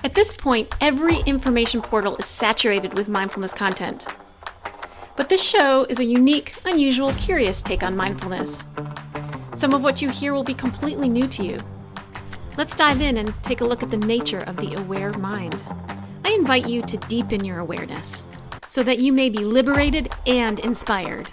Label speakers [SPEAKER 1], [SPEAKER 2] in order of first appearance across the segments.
[SPEAKER 1] At this point, every information portal is saturated with mindfulness content. But this show is a unique, unusual, curious take on mindfulness. Some of what you hear will be completely new to you. Let's dive in and take a look at the nature of the aware mind. I invite you to deepen your awareness so that you may be liberated and inspired.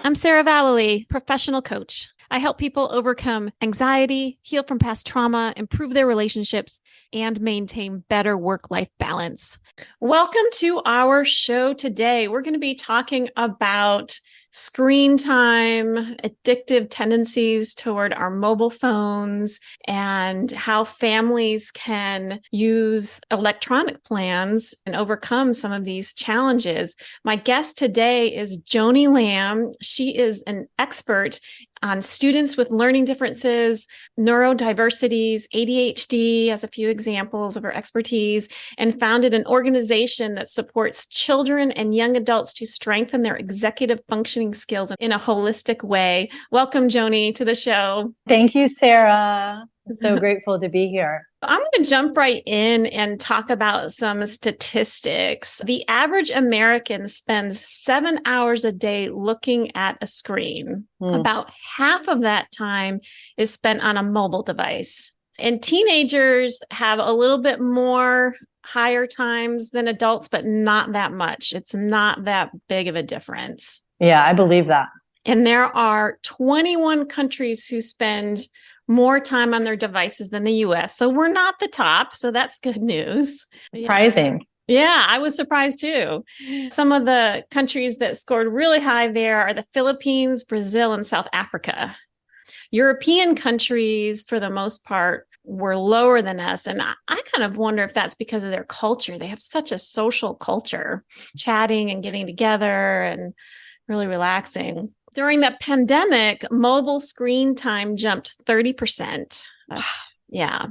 [SPEAKER 1] I'm Sarah Vallely, professional coach. I help people overcome anxiety, heal from past trauma, improve their relationships, and maintain better work-life balance. Welcome to our show today. We're going to be talking about screen time, addictive tendencies toward our mobile phones, and how families can use electronic plans and overcome some of these challenges. My guest today is Joanie Lamb. She is an expert on students with learning differences, neurodiversities, ADHD, as a few examples of her expertise, and founded an organization that supports children and young adults to strengthen their executive functioning skills in a holistic way. Welcome, Joanie, to the show.
[SPEAKER 2] Thank you, Sarah. So grateful to be here.
[SPEAKER 1] I'm going to jump right in and talk about some statistics. The average American spends 7 hours a day looking at a screen. About half of that time is spent on a mobile device. And teenagers have a little bit more higher times than adults, but not that much. It's not that big of a difference.
[SPEAKER 2] Yeah, I believe that.
[SPEAKER 1] And there are 21 countries who spend more time on their devices than the US. So we're not the top. So that's good news.
[SPEAKER 2] Surprising.
[SPEAKER 1] Yeah, I was surprised too. Some of the countries that scored really high there are the Philippines, Brazil, and South Africa. European countries, for the most part, were lower than us. And I kind of wonder if that's because of their culture. They have such a social culture, chatting and getting together and really relaxing. During the pandemic, mobile screen time jumped 30%. Yeah.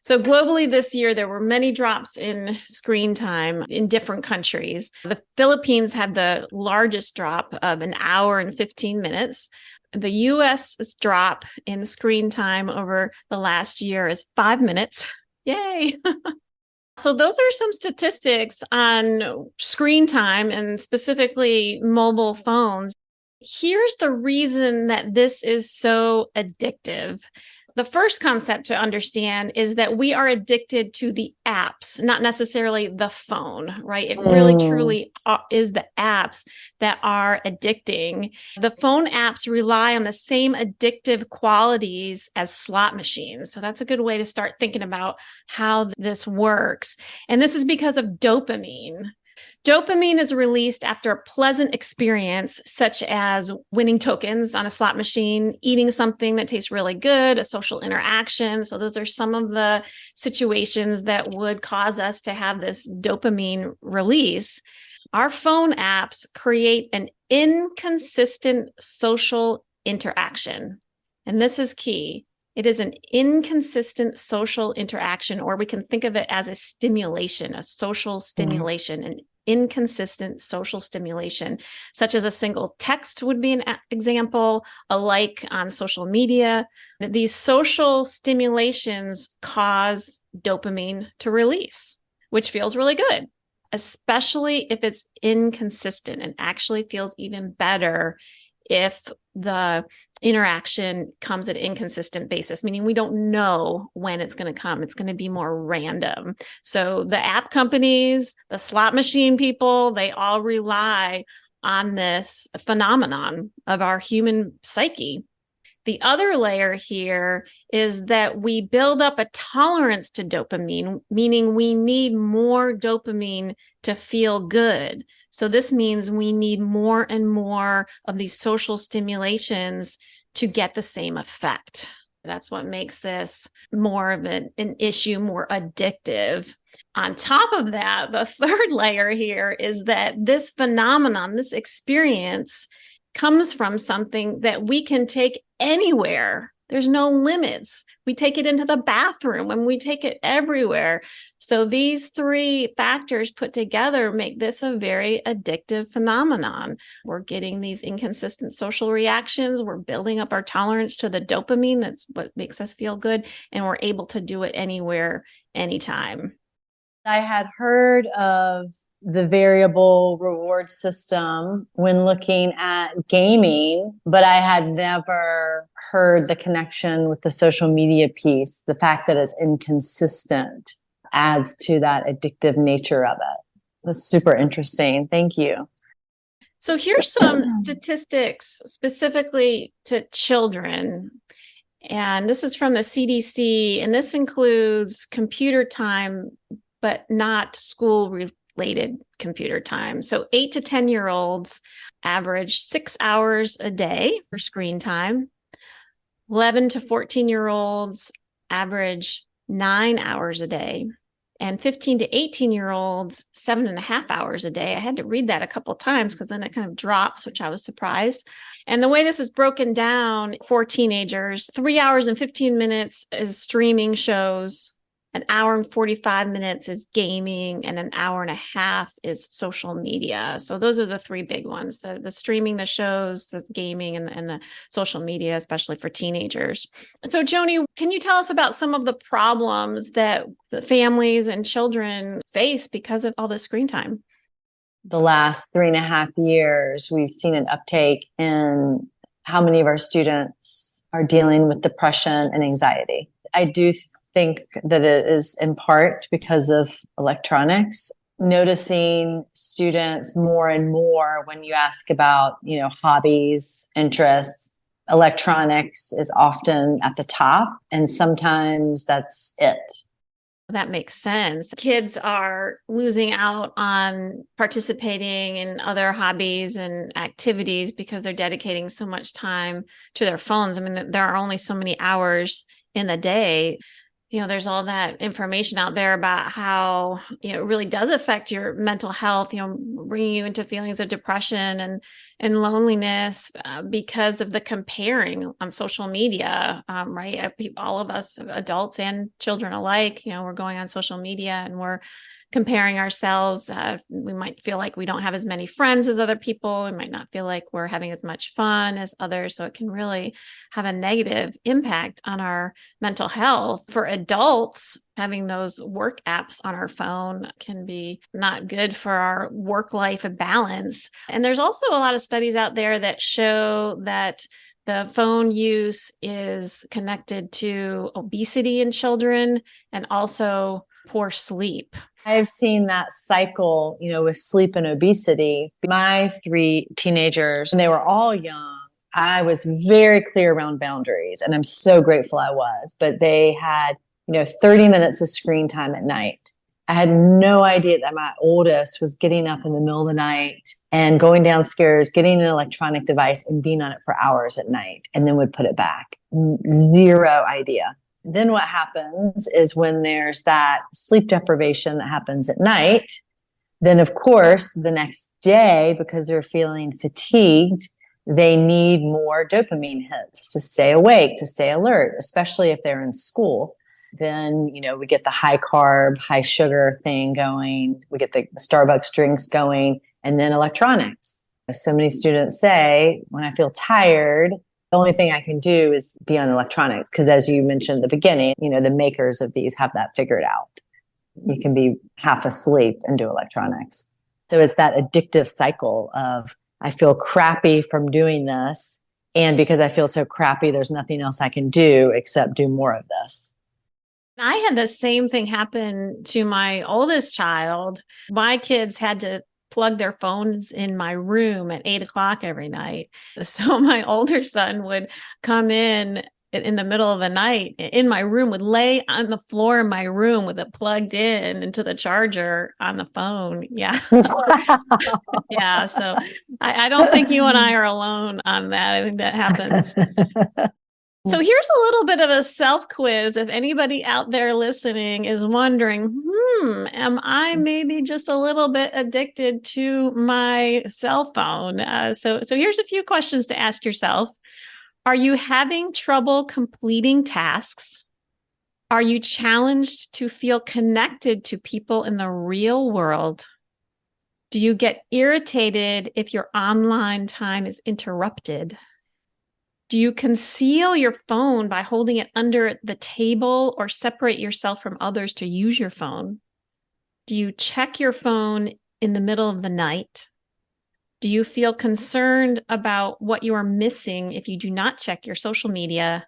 [SPEAKER 1] So globally this year, there were many drops in screen time in different countries. The Philippines had the largest drop of an hour and 15 minutes. The US's drop in screen time over the last year is 5 minutes. Yay. So those are some statistics on screen time and specifically mobile phones. Here's the reason that this is so addictive. The first concept to understand is that we are addicted to the apps, not necessarily the phone, right? It really truly is the apps that are addicting. The phone apps rely on the same addictive qualities as slot machines. So that's a good way to start thinking about how this works. And this is because of dopamine. Dopamine is released after a pleasant experience, such as winning tokens on a slot machine, eating something that tastes really good, a social interaction. So those are some of the situations that would cause us to have this dopamine release. Our phone apps create an inconsistent social interaction. And this is key. It is an inconsistent social interaction, or we can think of it as a stimulation, a social stimulation, an inconsistent social stimulation, such as a single text would be an example, a like on social media. These social stimulations cause dopamine to release, which feels really good, especially if it's inconsistent, and actually feels even better if the interaction comes at an inconsistent basis, meaning we don't know when it's going to come. It's going to be more random. So the app companies, the slot machine people, they all rely on this phenomenon of our human psyche. The other layer here is that we build up a tolerance to dopamine, meaning we need more dopamine to feel good. So this means we need more and more of these social stimulations to get the same effect. That's what makes this more of an issue, more addictive. On top of that, the third layer here is that this phenomenon, this experience, comes from something that we can take anywhere There's no limits. We take it into the bathroom and we take it everywhere. So these three factors put together make this a very addictive phenomenon. We're getting these inconsistent social reactions. We're building up our tolerance to the dopamine. That's what makes us feel good. And we're able to do it anywhere, anytime.
[SPEAKER 2] I had heard of the variable reward system when looking at gaming, but I had never heard the connection with the social media piece. The fact that it's inconsistent adds to that addictive nature of it. That's super interesting. Thank you.
[SPEAKER 1] So here's some statistics specifically to children. And this is from the CDC, and this includes computer time, but not school-related computer time. So 8 to 10-year-olds average 6 hours a day for screen time. 11 to 14-year-olds average 9 hours a day. And 15 to 18-year-olds, 7.5 hours a day. I had to read that a couple of times because then it kind of drops, which I was surprised. And the way this is broken down for teenagers, 3 hours and 15 minutes is streaming shows. An hour and 45 minutes is gaming, and an hour and a half is social media. So those are the three big ones, the streaming, the shows, the gaming, and the social media, especially for teenagers. So Joanie, can you tell us about some of the problems that the families and children face because of all the screen time?
[SPEAKER 2] The last 3.5 years, we've seen an uptake in how many of our students are dealing with depression and anxiety. I do think that it is in part because of electronics. Noticing students more and more when you ask about, hobbies, interests, electronics is often at the top, and sometimes that's it.
[SPEAKER 1] That makes sense. Kids are losing out on participating in other hobbies and activities because they're dedicating so much time to their phones. I mean, there are only so many hours in the day. There's all that information out there about how, it really does affect your mental health, bringing you into feelings of depression and loneliness because of the comparing on social media, right? All of us, adults and children alike, we're going on social media and we're comparing ourselves. We might feel like we don't have as many friends as other people. We might not feel like we're having as much fun as others. So it can really have a negative impact on our mental health. For adults, having those work apps on our phone can be not good for our work-life balance. And there's also a lot of studies out there that show that the phone use is connected to obesity in children and also poor sleep.
[SPEAKER 2] I've seen that cycle, with sleep and obesity. My 3 teenagers, when they were all young, I was very clear around boundaries, and I'm so grateful I was. But they had, 30 minutes of screen time at night. I had no idea that my oldest was getting up in the middle of the night and going downstairs, getting an electronic device and being on it for hours at night, and then would put it back. Zero idea. Then what happens is when there's that sleep deprivation that happens at night, then of course the next day, because they're feeling fatigued, they need more dopamine hits to stay awake, to stay alert, especially if they're in school. Then, we get the high carb, high sugar thing going. We get the Starbucks drinks going, and then electronics. So many students say, when I feel tired, the only thing I can do is be on electronics. Because as you mentioned at the beginning, the makers of these have that figured out. You can be half asleep and do electronics. So it's that addictive cycle of, I feel crappy from doing this. And because I feel so crappy, there's nothing else I can do except do more of this.
[SPEAKER 1] I had the same thing happen to my oldest child. My kids had to plug their phones in my room at 8:00 every night. So my older son would come in the middle of the night in my room, would lay on the floor in my room with it plugged in into the charger on the phone. Yeah. Yeah. So I don't think you and I are alone on that. I think that happens. So here's a little bit of a self quiz. If anybody out there listening is wondering, am I maybe just a little bit addicted to my cell phone? So here's a few questions to ask yourself. Are you having trouble completing tasks? Are you challenged to feel connected to people in the real world? Do you get irritated if your online time is interrupted? Do you conceal your phone by holding it under the table or separate yourself from others to use your phone? Do you check your phone in the middle of the night? Do you feel concerned about what you are missing if you do not check your social media?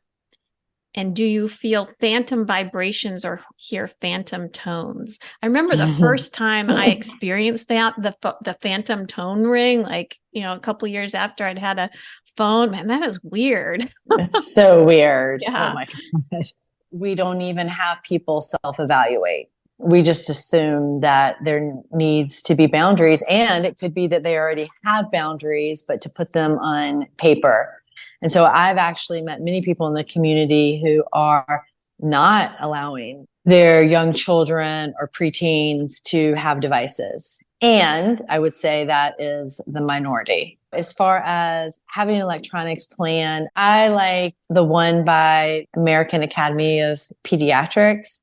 [SPEAKER 1] And do you feel phantom vibrations or hear phantom tones? I remember the first time I experienced that, the phantom tone ring, like, a couple years after I'd had a phone. Man, that is weird.
[SPEAKER 2] It's so weird.
[SPEAKER 1] Yeah.
[SPEAKER 2] Oh my gosh. We don't even have people self-evaluate. We just assume that there needs to be boundaries, and it could be that they already have boundaries, but to put them on paper. And so I've actually met many people in the community who are not allowing their young children or preteens to have devices. And I would say that is the minority. As far as having an electronics plan, I like the one by American Academy of Pediatrics,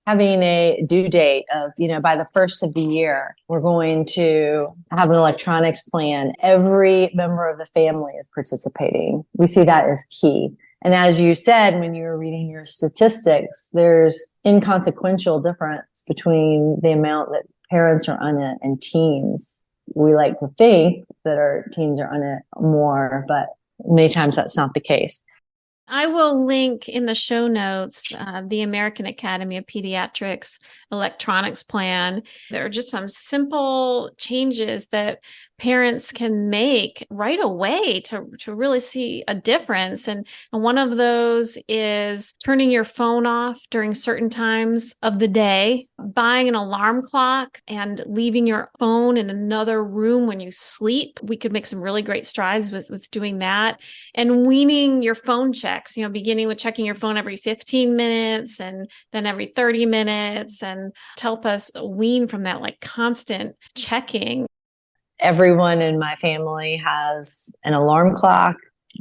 [SPEAKER 2] having a due date of, by the first of the year, we're going to have an electronics plan. Every member of the family is participating. We see that as key. And as you said, when you were reading your statistics, there's inconsequential difference between the amount that parents are on it and teens. We like to think that our teens are on it more, but many times that's not the case.
[SPEAKER 1] I will link in the show notes the American Academy of Pediatrics electronics plan. There are just some simple changes that parents can make right away to really see a difference. And one of those is turning your phone off during certain times of the day, buying an alarm clock, and leaving your phone in another room when you sleep. We could make some really great strides with doing that. And weaning your phone checks, beginning with checking your phone every 15 minutes and then every 30 minutes, and to help us wean from that like constant checking.
[SPEAKER 2] Everyone in my family has an alarm clock.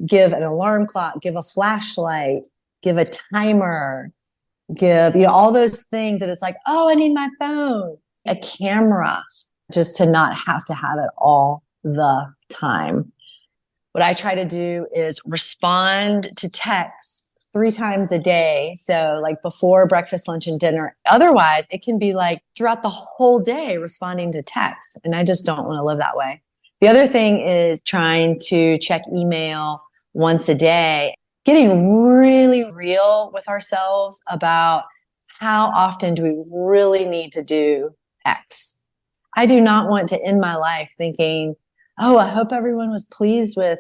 [SPEAKER 2] Give an alarm clock, give a flashlight, give a timer, give, all those things that it's like, oh, I need my phone, a camera, just to not have to have it all the time. What I try to do is respond to texts 3 times a day. So like before breakfast, lunch, and dinner. Otherwise, it can be like throughout the whole day responding to texts. And I just don't want to live that way. The other thing is trying to check email once a day, getting really real with ourselves about how often do we really need to do X. I do not want to end my life thinking, oh, I hope everyone was pleased with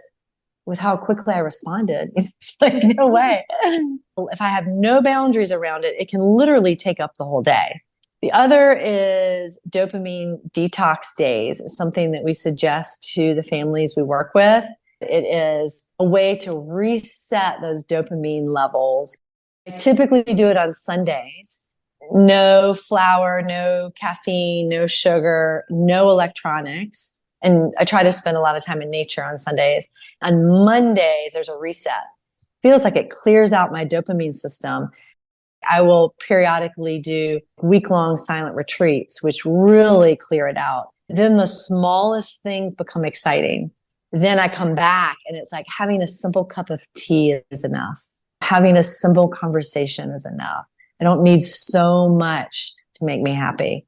[SPEAKER 2] how quickly I responded. It's like, no way. If I have no boundaries around it, it can literally take up the whole day. The other is dopamine detox days, something that we suggest to the families we work with. It is a way to reset those dopamine levels. I typically do it on Sundays. No flour, no caffeine, no sugar, no electronics. And I try to spend a lot of time in nature on Sundays. On Mondays, there's a reset. Feels like it clears out my dopamine system. I will periodically do week-long silent retreats, which really clear it out. Then the smallest things become exciting. Then I come back and it's like having a simple cup of tea is enough. Having a simple conversation is enough. I don't need so much to make me happy.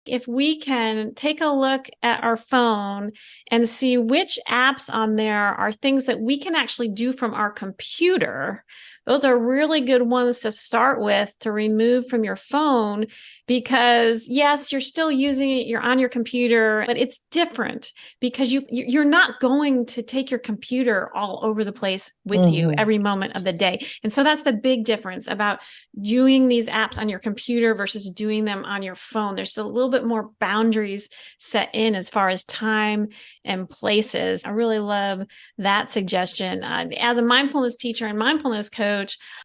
[SPEAKER 1] If we can take a look at our phone and see which apps on there are things that we can actually do from our computer, those are really good ones to start with to remove from your phone, because yes, you're still using it, you're on your computer, but it's different because you're not going to take your computer all over the place with you every moment of the day. And so that's the big difference about doing these apps on your computer versus doing them on your phone. There's a little bit more boundaries set in as far as time and places. I really love that suggestion. As a mindfulness teacher and mindfulness coach,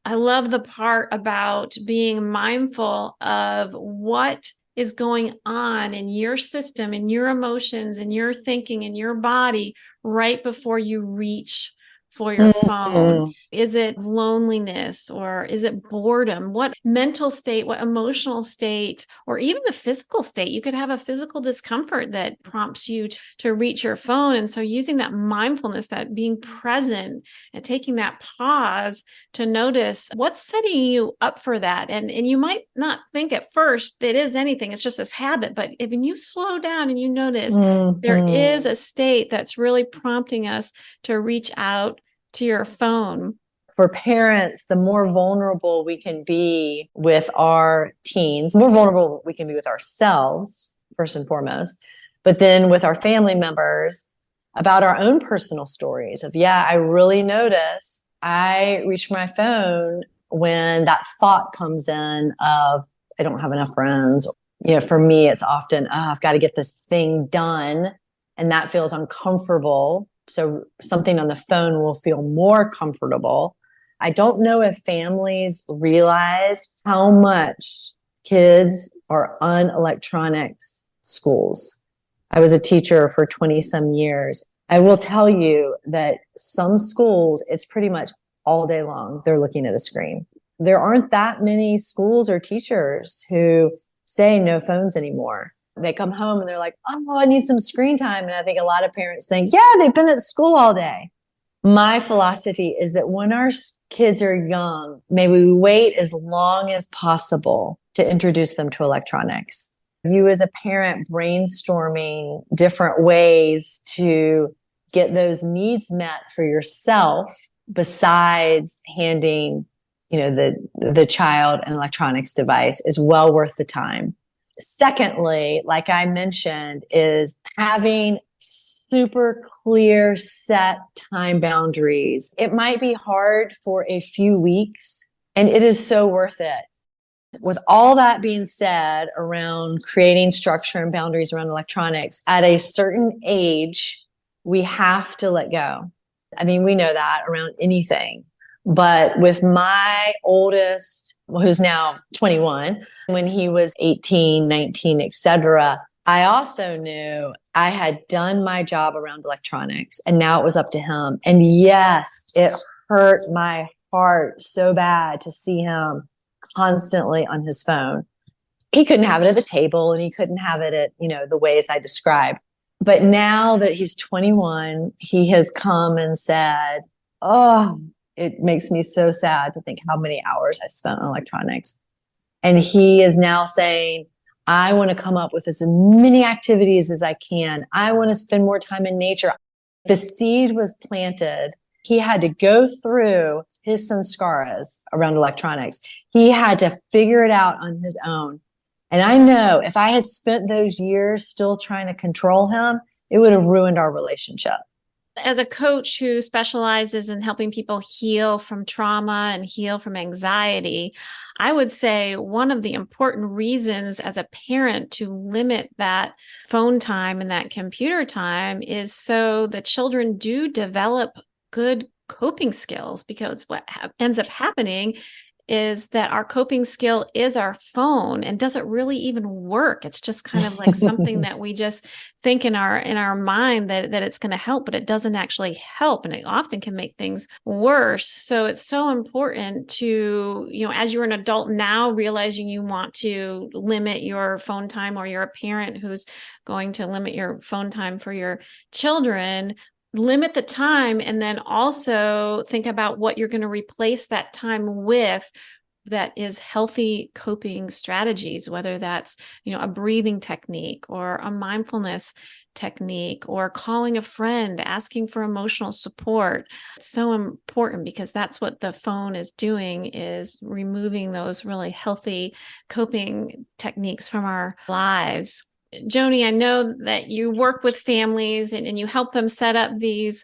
[SPEAKER 1] I love the part about being mindful of what is going on in your system, in your emotions, in your thinking, in your body right before you reach for your phone?
[SPEAKER 2] Mm-hmm.
[SPEAKER 1] Is it loneliness or is it boredom? What mental state, what emotional state, or even a physical state? You could have a physical discomfort that prompts you to reach your phone. And so using that mindfulness, that being present and taking that pause to notice what's setting you up for that. And you might not think at first it is anything, it's just this habit. But if you slow down and you notice there is a state that's really prompting us to reach out to your phone.
[SPEAKER 2] For parents, the more vulnerable we can be with our teens, more vulnerable we can be with ourselves, first and foremost, but then with our family members about our own personal stories of, yeah, I really notice I reach my phone when that thought comes in of, I don't have enough friends. For me, it's often, I've got to get this thing done. And that feels uncomfortable. So something on the phone will feel more comfortable. I don't know if families realize how much kids are on electronics schools. I was a teacher for 20 some years. I will tell you that some schools, it's pretty much all day long, they're looking at a screen. There aren't that many schools or teachers who say no phones anymore. They come home and they're like, oh, I need some screen time. And I think a lot of parents think, yeah, they've been at school all day. My philosophy is that when our kids are young, may we wait as long as possible to introduce them to electronics. You as a parent brainstorming different ways to get those needs met for yourself besides handing, the child an electronics device is well worth the time. Secondly, like I mentioned, is having super clear set time boundaries. It might be hard for a few weeks, and it is so worth it. With all that being said around creating structure and boundaries around electronics, at a certain age, we have to let go. I mean, we know that around anything. But with my oldest, who's now 21, when he was 18, 19, etc., I also knew I had done my job around electronics and now it was up to him. And yes, it hurt my heart so bad to see him constantly on his phone. He couldn't have it at the table and he couldn't have it at, the ways I described. But now that he's 21, he has come and said, oh, it makes me so sad to think how many hours I spent on electronics. And he is now saying, I want to come up with as many activities as I can. I want to spend more time in nature. The seed was planted. He had to go through his sanskaras around electronics. He had to figure it out on his own. And I know if I had spent those years still trying to control him, it would have ruined our relationship.
[SPEAKER 1] As a coach who specializes in helping people heal from trauma and heal from anxiety, I would say one of the important reasons as a parent to limit that phone time and that computer time is so the children do develop good coping skills, because what ends up happening is that our coping skill is our phone and doesn't really even work. It's just kind of like something that we just think in our mind that it's going to help, but it doesn't actually help. And it often can make things worse. So it's so important to, as you're an adult now, realizing you want to limit your phone time, or you're a parent who's going to limit your phone time for your children, limit the time, and then also think about what you're going to replace that time with that is healthy coping strategies, whether that's, a breathing technique or a mindfulness technique or calling a friend, asking for emotional support. It's so important because that's what the phone is doing, is removing those really healthy coping techniques from our lives. Joanie, I know that you work with families and you help them set up these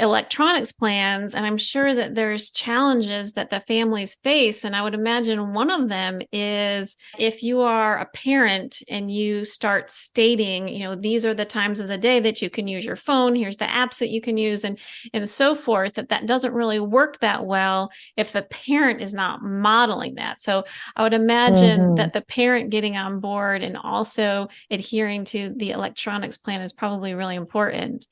[SPEAKER 1] electronics plans, and I'm sure that there's challenges that the families face. And I would imagine one of them is if you are a parent and you start stating, these are the times of the day that you can use your phone, here's the apps that you can use, and so forth, that doesn't really work that well if the parent is not modeling that. So I would imagine that the parent getting on board and also adhering to the electronics plan is probably really important.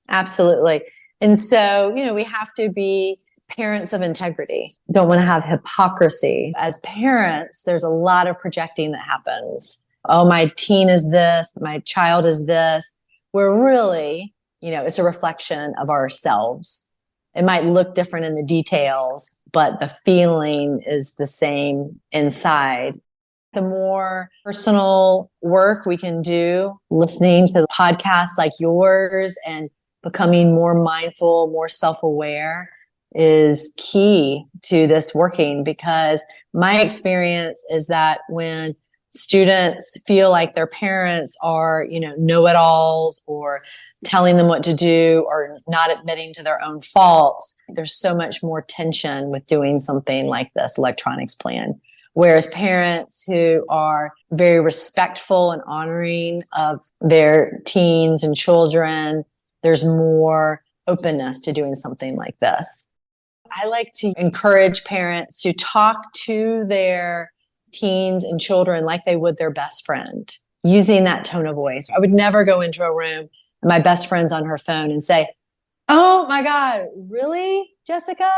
[SPEAKER 2] Absolutely. And so, we have to be parents of integrity. Don't want to have hypocrisy. As parents, there's a lot of projecting that happens. Oh, my teen is this, my child is this. We're really, it's a reflection of ourselves. It might look different in the details, but the feeling is the same inside. The more personal work we can do, listening to podcasts like yours and becoming more mindful, more self-aware is key to this working, because my experience is that when students feel like their parents are, know-it-alls or telling them what to do or not admitting to their own faults, there's so much more tension with doing something like this electronics plan. Whereas parents who are very respectful and honoring of their teens and children, there's more openness to doing something like this. I like to encourage parents to talk to their teens and children like they would their best friend, using that tone of voice. I would never go into a room and my best friend's on her phone and say, "Oh my God, really, Jessica?"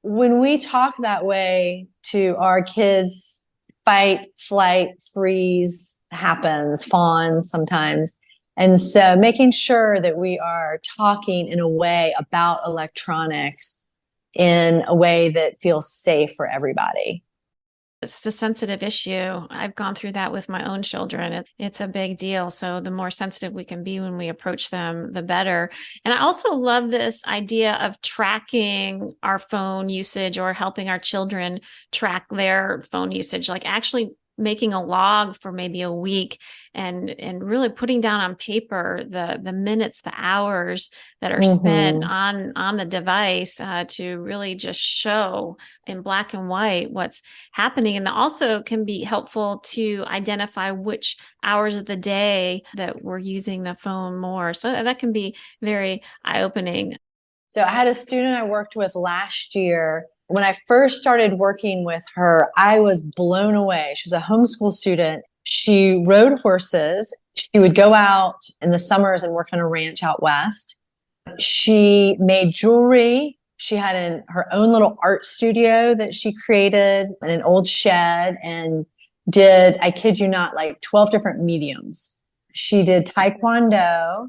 [SPEAKER 2] When we talk that way to our kids, fight, flight, freeze happens, Phon sometimes. And so making sure that we are talking in a way about electronics in a way that feels safe for everybody.
[SPEAKER 1] It's a sensitive issue. I've gone through that with my own children. It's a big deal. So the more sensitive we can be when we approach them, the better. And I also love this idea of tracking our phone usage or helping our children track their phone usage, like actually making a log for maybe a week and really putting down on paper the minutes, the hours that are spent on the device to really just show in black and white what's happening. And that also can be helpful to identify which hours of the day that we're using the phone more. So that can be very eye-opening.
[SPEAKER 2] So I had a student I worked with last year. When I first started working with her, I was blown away. She was a homeschool student. She rode horses. She would go out in the summers and work on a ranch out west. She made jewelry. She had her own little art studio that she created in an old shed and did, I kid you not, like 12 different mediums. She did Taekwondo.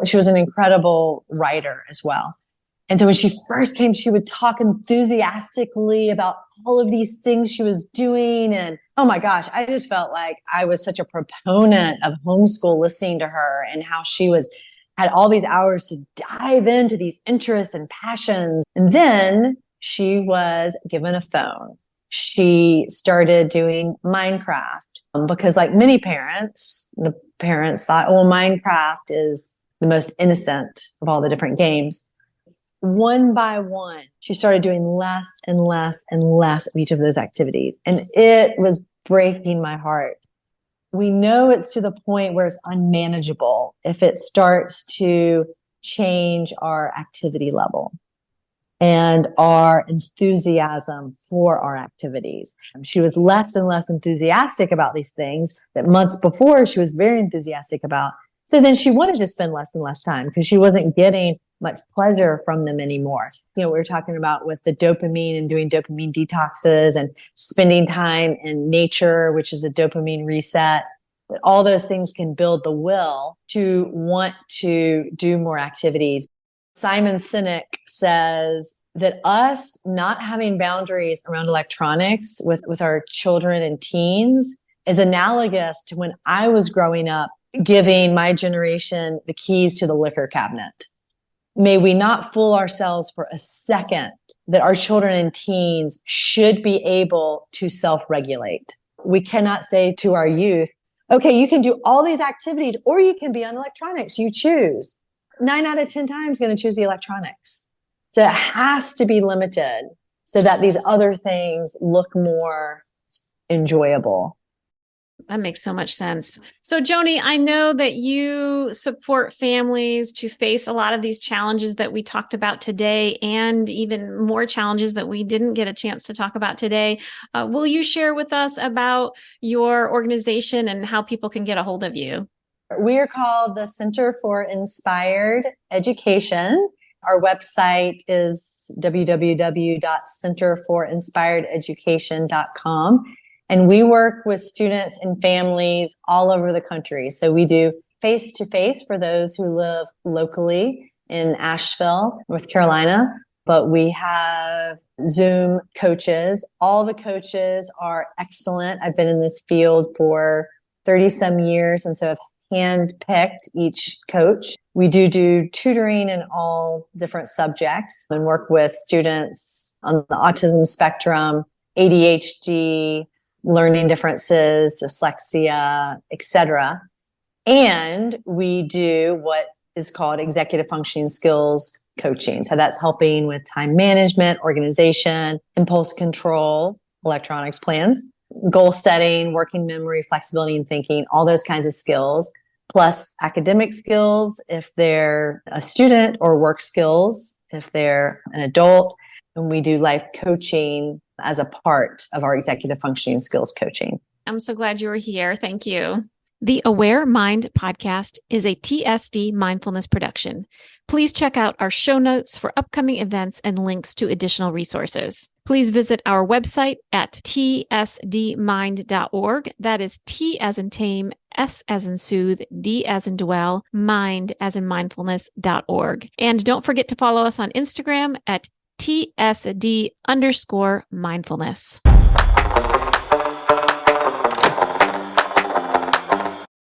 [SPEAKER 2] She was an incredible writer as well. And so when she first came, she would talk enthusiastically about all of these things she was doing. And oh my gosh, I just felt like I was such a proponent of homeschool listening to her and how she had all these hours to dive into these interests and passions. And then she was given a phone. She started doing Minecraft because like many parents, the parents thought, oh, Minecraft is the most innocent of all the different games. One by one, she started doing less and less and less of each of those activities. And it was breaking my heart. We know it's to the point where it's unmanageable if it starts to change our activity level and our enthusiasm for our activities. She was less and less enthusiastic about these things that months before she was very enthusiastic about. So then she wanted to spend less and less time because she wasn't getting much pleasure from them anymore. We were talking about with the dopamine and doing dopamine detoxes and spending time in nature, which is a dopamine reset. That all those things can build the will to want to do more activities. Simon Sinek says that us not having boundaries around electronics with our children and teens is analogous to when I was growing up, giving my generation the keys to the liquor cabinet. May we not fool ourselves for a second that our children and teens should be able to self-regulate. We cannot say to our youth, okay, you can do all these activities or you can be on electronics. You choose. 9 out of 10 times going to choose the electronics. So it has to be limited so that these other things look more enjoyable.
[SPEAKER 1] That makes so much sense. So, Joanie, I know that you support families to face a lot of these challenges that we talked about today and even more challenges that we didn't get a chance to talk about today. Will you share with us about your organization and how people can get a hold of you?
[SPEAKER 2] We are called the Center for Inspired Education, Our website is www.centerforinspirededucation.com. And we work with students and families all over the country. So we do face-to-face for those who live locally in Asheville, North Carolina. But we have Zoom coaches. All the coaches are excellent. I've been in this field for 30 some years. And so I've handpicked each coach. We do tutoring in all different subjects and work with students on the autism spectrum, ADHD, learning differences, dyslexia, etc. And we do what is called executive functioning skills coaching. So that's helping with time management, organization, impulse control, electronics plans, goal setting, working memory, flexibility and thinking, all those kinds of skills, plus academic skills if they're a student, or work skills if they're an adult. And we do life coaching as a part of our executive functioning skills coaching.
[SPEAKER 1] I'm so glad you were here. Thank you. The Aware Mind podcast is a TSD mindfulness production. Please check out our show notes for upcoming events and links to additional resources. Please visit our website at tsdmind.org. That is T as in tame, S as in soothe, D as in dwell, mind as in mindfulness.org. And don't forget to follow us on Instagram at TSD_mindfulness.